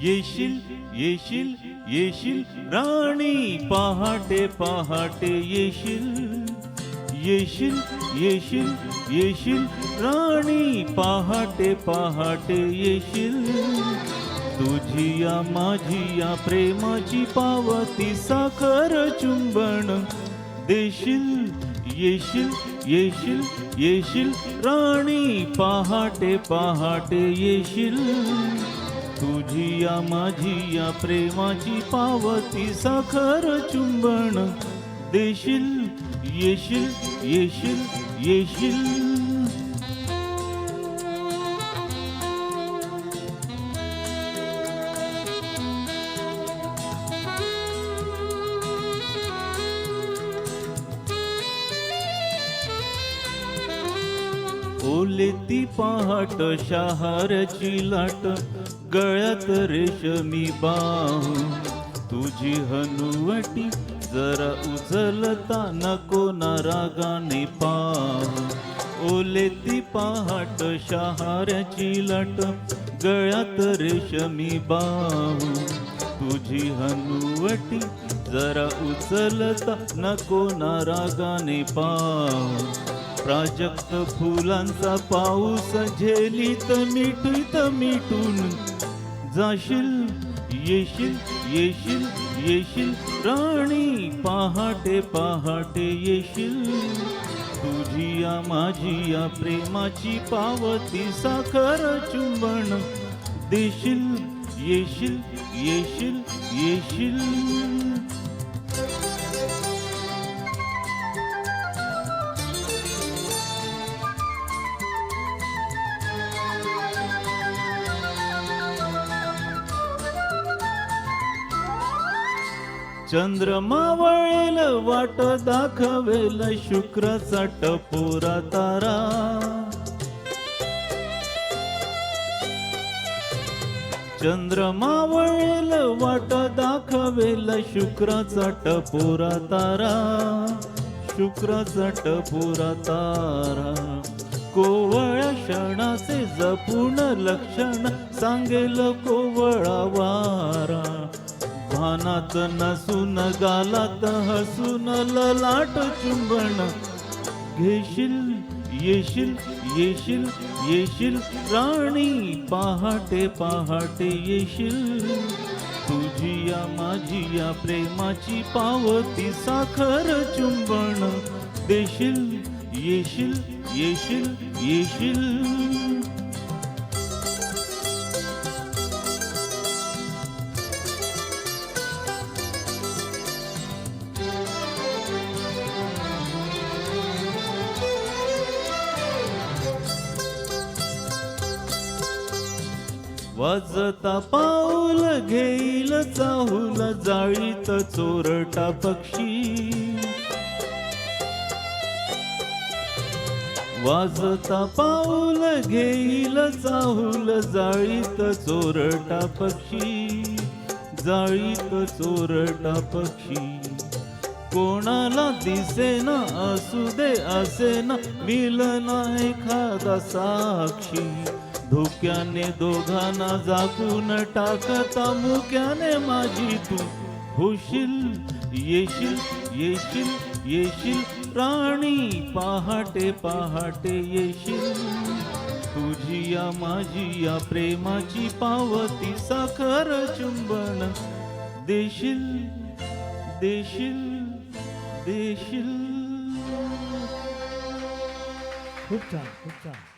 येशील येशील येशील राणी पहाटे पहाटे येशील येशील येशील येशील राणी पहाटे पहाटे येशील तुझी या माझी या प्रेमाची पावती साखर चुंबन देशील येशील येशील येशील राणी पहाटे पहाटे येशील तुझी या माझी या प्रेमाची पावती साखर चुंबन देशील येशील येशील येशील ओलेती पहाट शहारची लाट गळ्यात रेशमी बाहू तुझी हनुवटी जरा उचलता नको ना रागाने पाहू ओलेती पहाट शहारची लाट गळ्यात रेशमी बाहू तुझी हनुवटी जरा उचलता नको ना रागाने पाहू प्राजक्त फुलांचा पाऊस झेलीत मिठीत मिठून जाशील येशील येशील येशील राणी पहाटे पहाटे येशील तुझी या माझी या प्रेमाची पावती साखर चुंबन देशील येशील येशील येशील चंद्रमा वळेल वाट दाखवेल शुक्राचा टपोरा तारा चंद्रमा वळेल वाट दाखवेल शुक्राचा टपोरा तारा शुक्राचा टपोरा तारा कोवळ्या क्षणाचे जपून लक्षण सांगेल कोवळा वारा भानात नसून गालात हसून ललाट चुंबन घेशील येशील येशील येशील राणी पहाटे पहाटे येशील तुझी या माझी या प्रेमाची पावती साखर चुंबन देशील येशील येशील येशील वाजता पाऊल घेईल चाहूल जाळीत चोरटा पक्षी वाजता पाऊल घेईल चाहूल जाळीत चोरटा पक्षी जाळीत चोरटा पक्षी कोणाला दिसेना असू दे असेना मिलना एखादा साक्षी धोक्याने दोघांना जागून टाकता मुक्याने माझी तू होशील येशील येशील येशील राणी पहाटे पहाटे येशील तुझी या माझी या प्रेमाची पावती साखर चुंबन देशील देशील देशील खूप छान खूप छान